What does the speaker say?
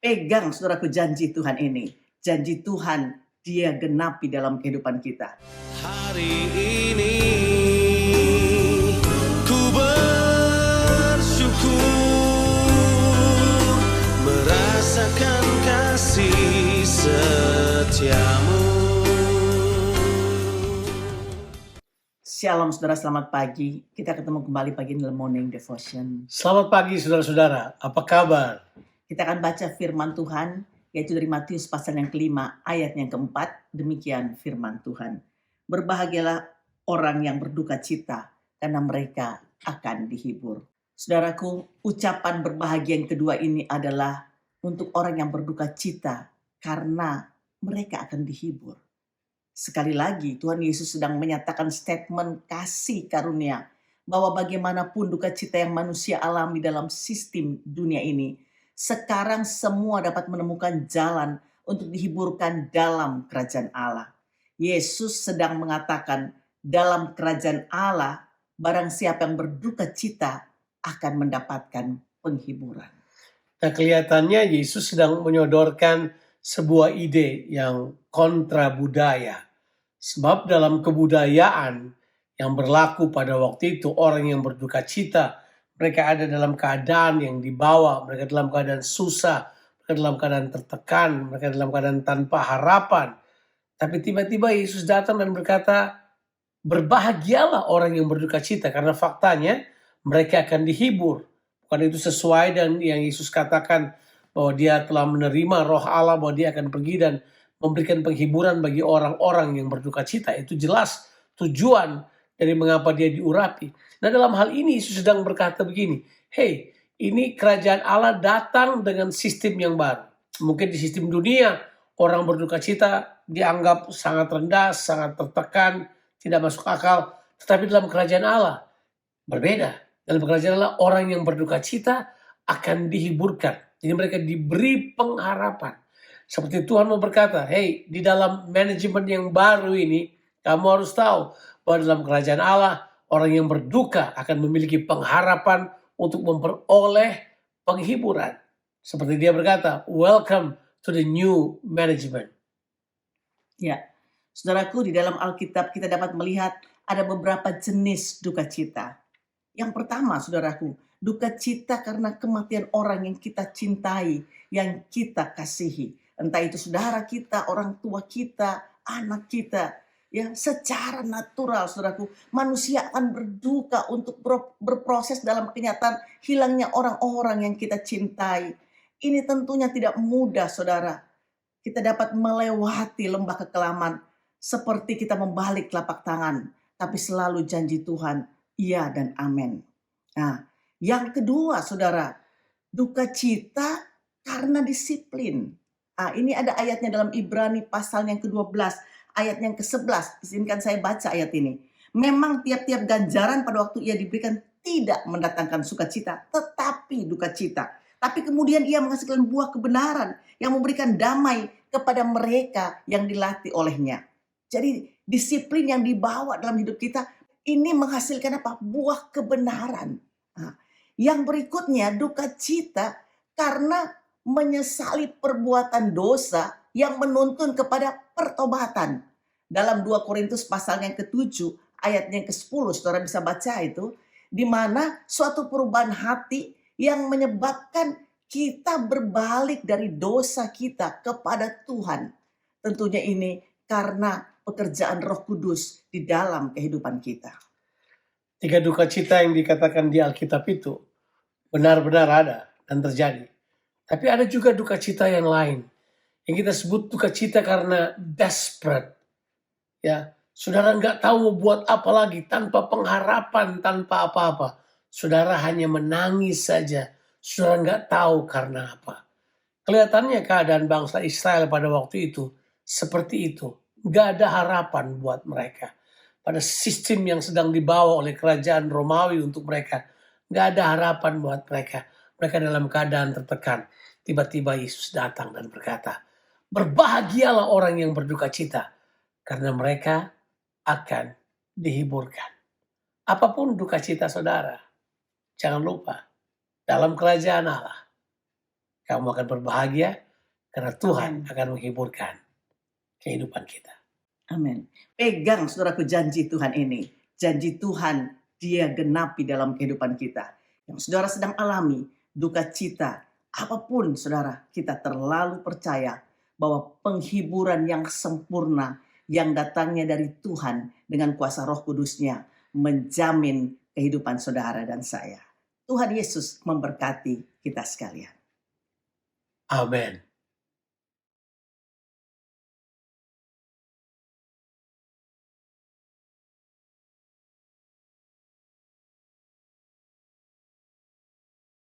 Pegang saudaraku janji Tuhan ini. Janji Tuhan dia genapi dalam kehidupan kita. Hari ini ku bersyukur merasakan kasih setiamu. Shalom saudara, selamat pagi. Kita ketemu kembali pagi dalam Morning Devotion. Selamat pagi saudara-saudara, apa kabar? Kita akan baca firman Tuhan, yaitu dari Matius pasal yang kelima, ayat yang keempat. Demikian firman Tuhan. Berbahagialah orang yang berduka cita, karena mereka akan dihibur. Saudaraku, ucapan berbahagia yang kedua ini adalah untuk orang yang berduka cita, karena mereka akan dihibur. Sekali lagi Tuhan Yesus sedang menyatakan statement kasih karunia bahwa bagaimanapun duka cita yang manusia alami dalam sistem dunia ini, sekarang semua dapat menemukan jalan untuk dihiburkan dalam kerajaan Allah. Yesus sedang mengatakan dalam kerajaan Allah barang siapa yang berduka cita akan mendapatkan penghiburan. Nah, kelihatannya Yesus sedang menyodorkan sebuah ide yang kontra budaya. Sebab dalam kebudayaan yang berlaku pada waktu itu, orang yang berduka cita, mereka ada dalam keadaan yang dibawa, mereka dalam keadaan susah, mereka dalam keadaan tertekan, mereka dalam keadaan tanpa harapan. Tapi tiba-tiba Yesus datang dan berkata, berbahagialah orang yang berduka cita, karena faktanya mereka akan dihibur. Bukan itu sesuai dengan yang Yesus katakan bahwa dia telah menerima roh Allah, bahwa dia akan pergi dan memberikan penghiburan bagi orang-orang yang berduka cita. Itu jelas tujuan dari mengapa dia diurapi. Nah, dalam hal ini Yesus sedang berkata begini, hey, ini kerajaan Allah datang dengan sistem yang baru. Mungkin di sistem dunia orang berduka cita dianggap sangat rendah, sangat tertekan, tidak masuk akal. Tetapi dalam kerajaan Allah berbeda. Dalam kerajaan Allah orang yang berduka cita akan dihiburkan. Jadi mereka diberi pengharapan. Seperti Tuhan mau berkata, hey, di dalam manajemen yang baru ini, kamu harus tahu bahwa dalam kerajaan Allah, orang yang berduka akan memiliki pengharapan untuk memperoleh penghiburan. Seperti dia berkata, welcome to the new management. Ya, saudaraku, di dalam Alkitab kita dapat melihat ada beberapa jenis duka cita. Yang pertama, saudaraku, duka cita karena kematian orang yang kita cintai, yang kita kasihi. Entah itu saudara kita, orang tua kita, anak kita. Ya, secara natural, saudaraku, manusia akan berduka untuk berproses dalam kenyataan hilangnya orang-orang yang kita cintai. Ini tentunya tidak mudah, saudara. Kita dapat melewati lembah kekelaman seperti kita membalik telapak tangan, tapi selalu janji Tuhan, iya dan amin. Nah, yang kedua, saudara, duka cita karena disiplin. Nah, ini ada ayatnya dalam Ibrani pasal yang ke-12, ayat yang ke-11. Izinkan saya baca ayat ini. Memang tiap-tiap ganjaran pada waktu ia diberikan tidak mendatangkan sukacita, tetapi duka cita. Tapi kemudian ia menghasilkan buah kebenaran yang memberikan damai kepada mereka yang dilatih olehnya. Jadi disiplin yang dibawa dalam hidup kita ini menghasilkan apa? Buah kebenaran. Nah, yang berikutnya duka cita karena menyesali perbuatan dosa yang menuntun kepada pertobatan. Dalam 2 Korintus pasal yang ke-7 ayat yang ke-10, saudara bisa baca itu, di mana suatu perubahan hati yang menyebabkan kita berbalik dari dosa kita kepada Tuhan. Tentunya ini karena pekerjaan Roh Kudus di dalam kehidupan kita. 3 duka cita yang dikatakan di Alkitab itu benar-benar ada dan terjadi. Tapi ada juga duka cita yang lain. Yang kita sebut duka cita karena desperate. Ya, saudara nggak tahu mau buat apa lagi, tanpa pengharapan, tanpa apa-apa. Saudara hanya menangis saja. Saudara nggak tahu karena apa. Kelihatannya keadaan bangsa Israel pada waktu itu seperti itu. Nggak ada harapan buat mereka. Pada sistem yang sedang dibawa oleh kerajaan Romawi untuk mereka. Nggak ada harapan buat mereka. Mereka dalam keadaan tertekan. Tiba-tiba Yesus datang dan berkata, berbahagialah orang yang berduka cita, karena mereka akan dihiburkan. Apapun duka cita saudara, jangan lupa, dalam kerajaan Allah, kamu akan berbahagia karena Tuhan Amin. akan menghiburkan kehidupan kita. Amin. Pegang saudaraku janji Tuhan ini. Janji Tuhan dia genapi dalam kehidupan kita. Yang saudara sedang alami, duka cita, apapun saudara, kita terlalu percaya bahwa penghiburan yang sempurna yang datangnya dari Tuhan dengan kuasa Roh Kudus-Nya menjamin kehidupan saudara dan saya. Tuhan Yesus memberkati kita sekalian. Amin.